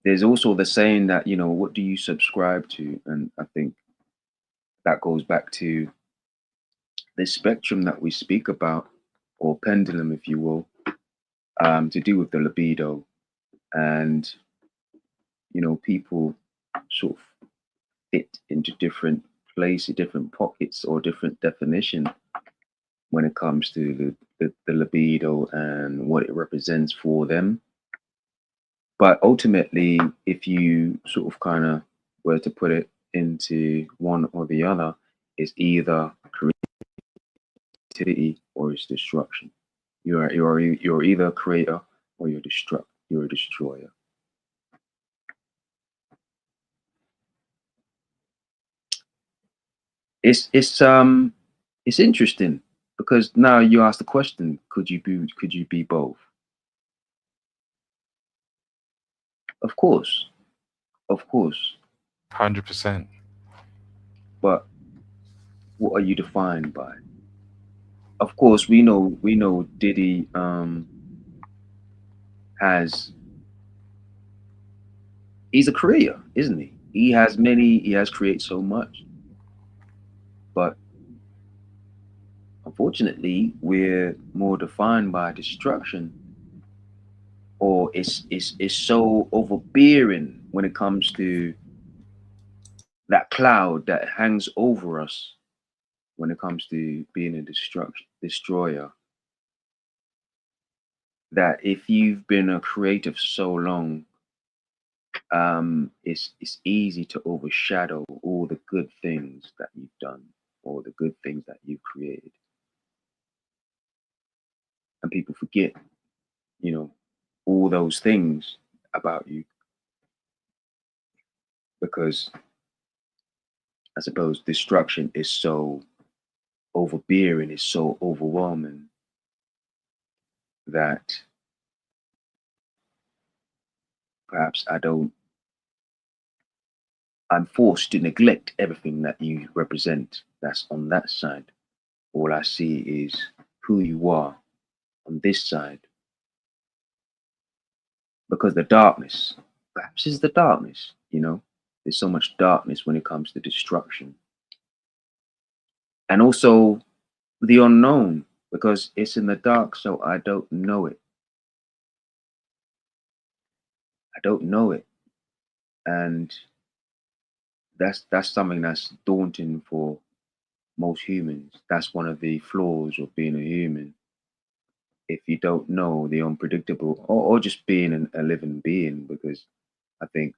Speaker 1: there's also the saying that, what do you subscribe to? And I think that goes back to the spectrum that we speak about, or pendulum, if you will, to do with the libido. And, people sort of fit into different places, different pockets, or different definition when it comes to the libido and what it represents for them. But ultimately, if you sort of kind of were to put it into one or the other, it's either creativity or it's destruction. You're either a creator or you're a destroyer. It's interesting because now you ask the question: could you be both? Of course, of course.
Speaker 2: 100%.
Speaker 1: But what are you defined by? Of course, we know Diddy has he's a creator, isn't he? He has created so much, but unfortunately, we're more defined by destruction, or it's so overbearing when it comes to that cloud that hangs over us when it comes to being a destroyer. That if you've been a creative for so long, it's easy to overshadow all the good things that you've done, or the good things that you've created, and people forget, you know, all those things about you because I suppose destruction is so overbearing, is so overwhelming that perhaps I'm forced to neglect everything that you represent that's on that side. All I see is who you are on this side because the darkness, perhaps is the darkness, there's so much darkness when it comes to destruction. And also the unknown because it's in the dark, so I don't know it. I don't know it. And that's something that's daunting for most humans. That's one of the flaws of being a human. If you don't know the unpredictable, or just being a living being, because I think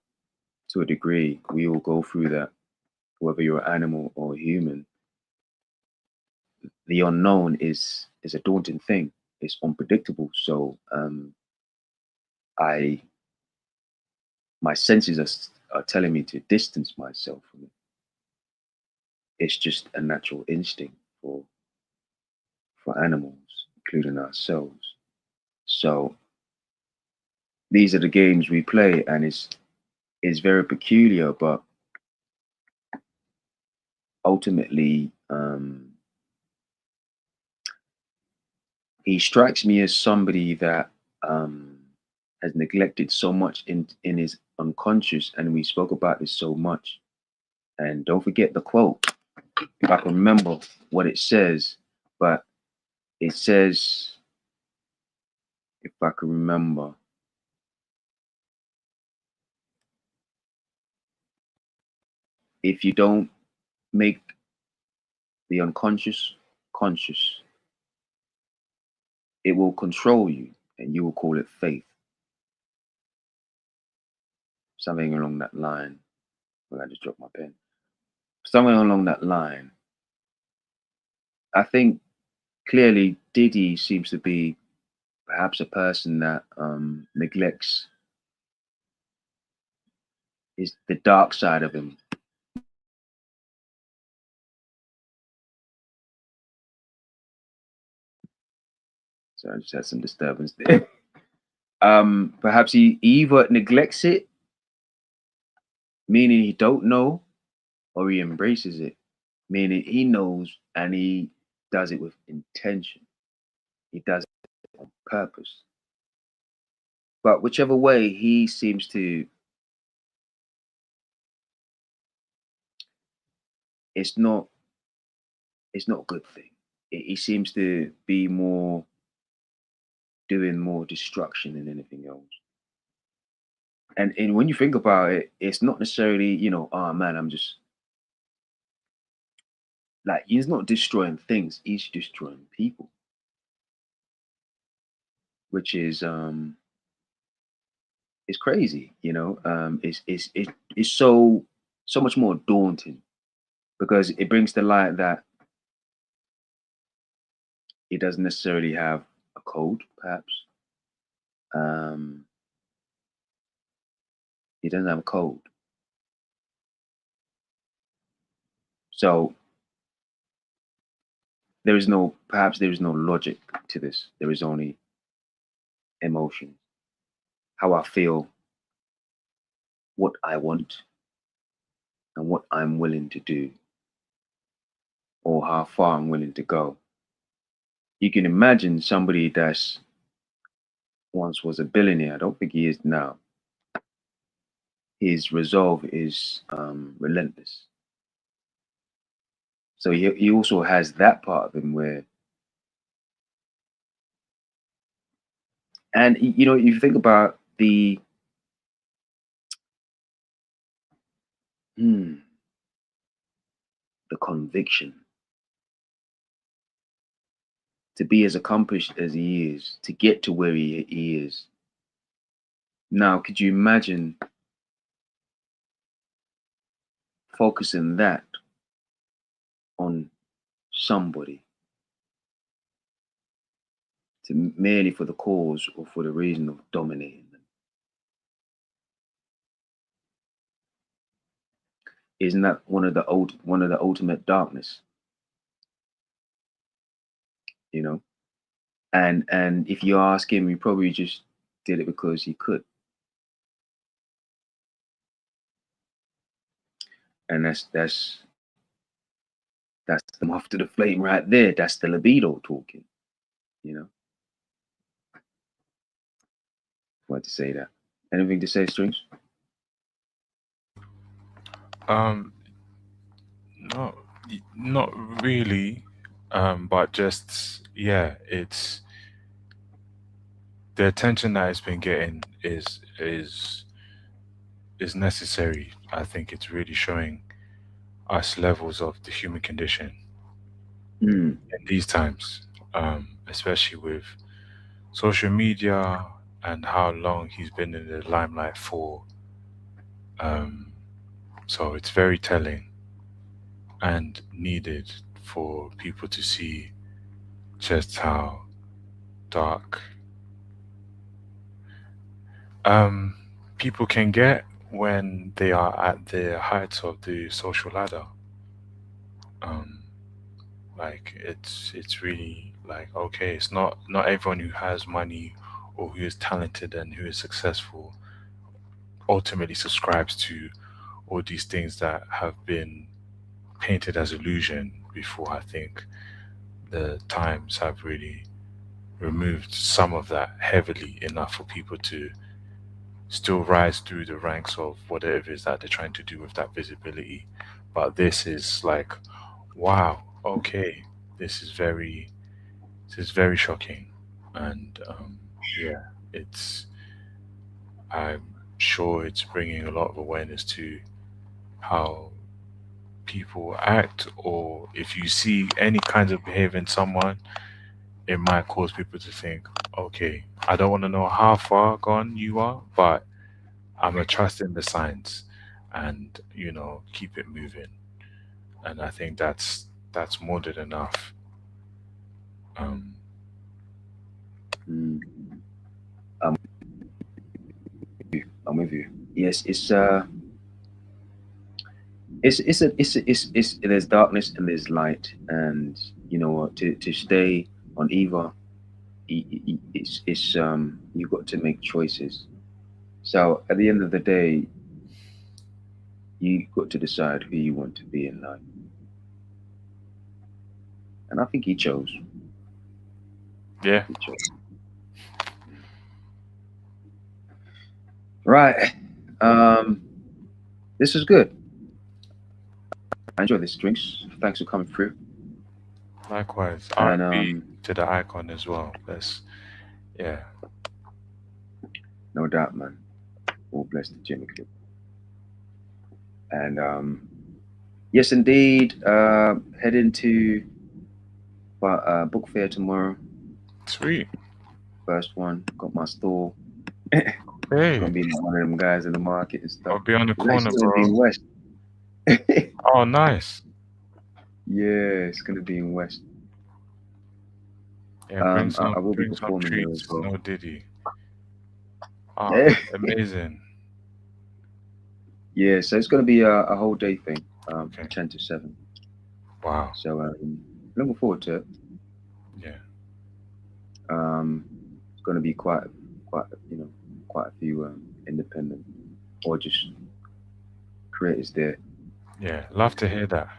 Speaker 1: to a degree we all go through that, whether you're an animal or a human. The unknown is a daunting thing. It's unpredictable. So I my senses are telling me to distance myself from it. It's just a natural instinct for animals, including ourselves. So these are the games we play, and it's very peculiar, but ultimately, he strikes me as somebody that has neglected so much in his unconscious, and we spoke about this so much. And don't forget the quote, if I can remember what it says, but it says, if I can remember, if you don't make the unconscious conscious, it will control you, and you will call it faith. Something along that line. Well, I just dropped my pen. Somewhere along that line. I think clearly Diddy seems to be perhaps a person that neglects the dark side of him. So I just had some disturbance there. Perhaps he either neglects it, meaning he don't know, or he embraces it, meaning he knows and he does it with intention. He does it on purpose. But whichever way, he seems to, it's not, it's not a good thing. He seems to be more doing more destruction than anything else. And when you think about it, it's not necessarily, oh man, I'm just like he's not destroying things, he's destroying people, which is crazy, it's so much more daunting because it brings to light that he doesn't necessarily have a code, perhaps. Um, he doesn't have a code. So perhaps there is no logic to this. There is only emotion, how I feel, what I want, and what I'm willing to do, or how far I'm willing to go. You can imagine somebody that's once was a billionaire. I don't think he is now. His resolve is relentless. So he also has that part of him where, and you think about hmm, the conviction to be as accomplished as he is, to get to where he is. Now, could you imagine focusing that on somebody to merely for the cause or for the reason of dominating them? Isn't that one of the ultimate darkness? You know, and if you ask him, he probably just did it because he could, and that's the moth to the flame right there. That's the libido talking. You know, wanted to say that. Anything to say, Strings?
Speaker 2: Um, not not really, but just yeah, it's the attention that it's been getting is necessary. I think it's really showing us levels of the human condition
Speaker 1: Mm,
Speaker 2: in these times, especially with social media and how long he's been in the limelight for. Um, so it's very telling and needed for people to see just how dark um, people can get when they are at the heights of the social ladder. Um, like it's really like okay, it's not everyone who has money or who is talented and who is successful ultimately subscribes to all these things that have been painted as illusion before. I think the times have really removed some of that heavily enough for people to still rise through the ranks of whatever it is that they're trying to do with that visibility. But this is like, wow, okay, this is very, this is very shocking, and yeah, it's. I'm sure it's bringing a lot of awareness to how people act, or if you see any kinds of behavior in someone, it might cause people to think, okay, I don't want to know how far gone you are, but I'm gonna trust in the signs and keep it moving. And I think that's more than enough. Um,
Speaker 1: mm, I'm, I'm with you. Yes, it's there's darkness and there's light, and you know what? To stay on either it's you got to make choices. So at the end of the day, you got to decide who you want to be in life. And I think he chose. I
Speaker 2: Yeah.
Speaker 1: think he chose. Right. Um, this is good. I enjoy this drinks. Thanks for coming through.
Speaker 2: Likewise.
Speaker 1: And
Speaker 2: R&B to the icon as well. That's yeah.
Speaker 1: no doubt, man. All blessed to Jimmy Cliff. And yes, indeed. Heading to book fair tomorrow.
Speaker 2: Sweet.
Speaker 1: First one. Got my stall.
Speaker 2: Hey,
Speaker 1: Gonna be one of them guys in the market and stuff.
Speaker 2: I'll be on the
Speaker 1: It's actually
Speaker 2: corner,
Speaker 1: gonna be
Speaker 2: bro.
Speaker 1: in West.
Speaker 2: Oh, nice.
Speaker 1: Yeah, it's gonna be in West.
Speaker 2: Yeah,
Speaker 1: I will be
Speaker 2: bring some
Speaker 1: performing there as
Speaker 2: treats.
Speaker 1: well.
Speaker 2: No Diddy. Ah,
Speaker 1: Yeah,
Speaker 2: amazing.
Speaker 1: yeah. So it's gonna be a whole day thing, from
Speaker 2: Okay.
Speaker 1: 10 to 7.
Speaker 2: Wow.
Speaker 1: So looking forward to it.
Speaker 2: Yeah.
Speaker 1: It's gonna be quite quite a few independent or just creators there.
Speaker 2: Yeah. Love to hear that.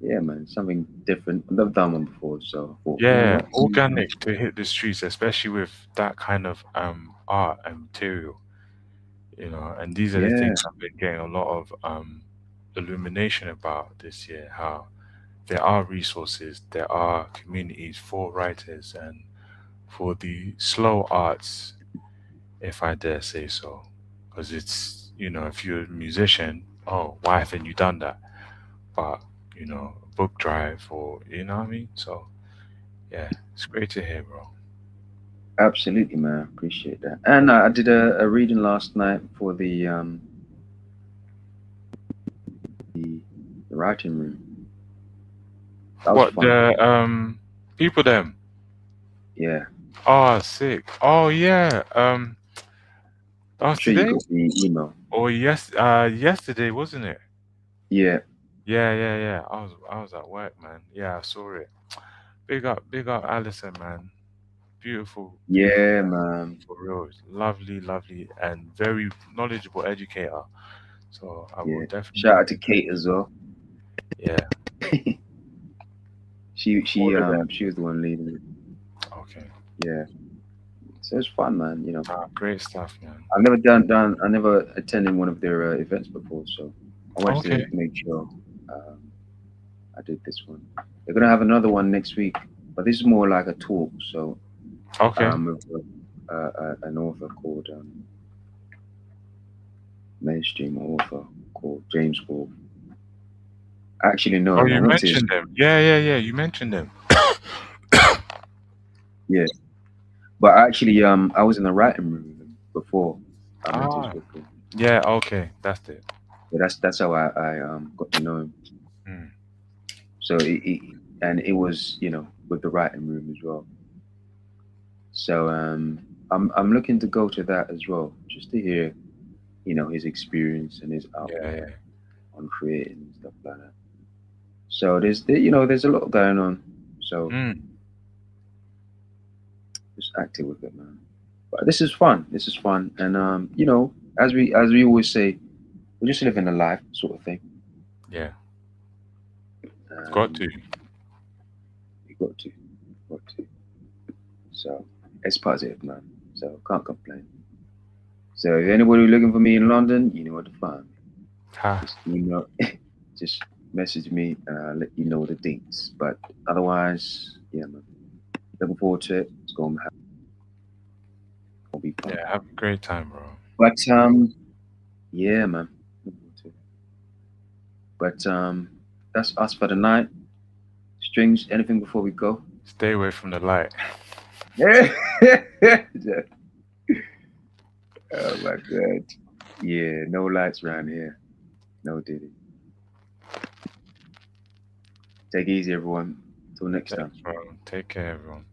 Speaker 1: Yeah, man, something different. I've never done one before, so I thought, you know
Speaker 2: Yeah,
Speaker 1: what?
Speaker 2: organic to hit the streets, especially with that kind of art and material, and these are the
Speaker 1: Yeah,
Speaker 2: things I've been getting a lot of illumination about this year, how there are resources, there are communities for writers and for the slow arts, if I dare say so. Because it's, if you're a musician, oh, why haven't you done that? But, a book drive or, you know what I mean? So, yeah, it's great to hear, bro.
Speaker 1: absolutely, man. Appreciate that. And I did a reading last night for the the writing room. That was
Speaker 2: What
Speaker 1: fun.
Speaker 2: the people them?
Speaker 1: Yeah,
Speaker 2: Oh, sick. Oh yeah. That
Speaker 1: I'm
Speaker 2: was
Speaker 1: sure you
Speaker 2: today
Speaker 1: got the email.
Speaker 2: or yesterday, wasn't it?
Speaker 1: Yeah,
Speaker 2: Yeah, yeah, yeah. I was at work, man. Yeah, I saw it. Big up, Alison, man. Beautiful, beautiful,
Speaker 1: yeah, man.
Speaker 2: for real. Lovely, lovely, and very knowledgeable educator. So I will
Speaker 1: Yeah.
Speaker 2: definitely
Speaker 1: Shout out
Speaker 2: look
Speaker 1: to
Speaker 2: into
Speaker 1: Kate
Speaker 2: it.
Speaker 1: as well.
Speaker 2: Yeah,
Speaker 1: she
Speaker 2: all
Speaker 1: she
Speaker 2: of
Speaker 1: um
Speaker 2: them.
Speaker 1: she was the one leading it.
Speaker 2: Okay.
Speaker 1: Yeah. So it's fun, man.
Speaker 2: Great stuff, man.
Speaker 1: I never attended one of their events before, so I wanted
Speaker 2: Okay.
Speaker 1: to make sure um, I did this one. They're gonna have another one next week, but this is more like a talk. So
Speaker 2: Okay.
Speaker 1: with an author called mainstream author called James Wolfe. Actually, no,
Speaker 2: Oh,
Speaker 1: I
Speaker 2: you
Speaker 1: went to his
Speaker 2: mentioned them. Yeah, yeah, yeah. You mentioned them.
Speaker 1: yeah, but actually I was in the writing room with him before I went to his
Speaker 2: Ah,
Speaker 1: book club.
Speaker 2: yeah. Okay, that's it.
Speaker 1: So that's how I got to know him.
Speaker 2: Mm,
Speaker 1: So and it was with the writing room as well. So I'm looking to go to that as well, just to hear his experience and his
Speaker 2: yeah,
Speaker 1: outlook
Speaker 2: yeah.
Speaker 1: on creating and stuff like that. So there's a lot going on. So
Speaker 2: Mm,
Speaker 1: just active with it, man. But this is fun. This is fun, and as we always say, we're just living a life sort of thing.
Speaker 2: yeah. Got
Speaker 1: Um,
Speaker 2: to.
Speaker 1: you got to. So it's positive, man. So can't complain. So if anybody looking for me in London, you know where to find me.
Speaker 2: Ha.
Speaker 1: Just just message me and I'll let you know the dates. But otherwise, yeah, man. Looking forward to it. It's gonna be fun.
Speaker 2: Yeah. Have a great time, bro.
Speaker 1: But yeah, man. Looking forward to it. But that's us for the night. Strings, anything before we go?
Speaker 2: Stay away from the light.
Speaker 1: Yeah. Oh my god. Yeah, no lights around here. No diddy. Take it easy, everyone. Till next time.
Speaker 2: Thanks, bro. Take care, everyone.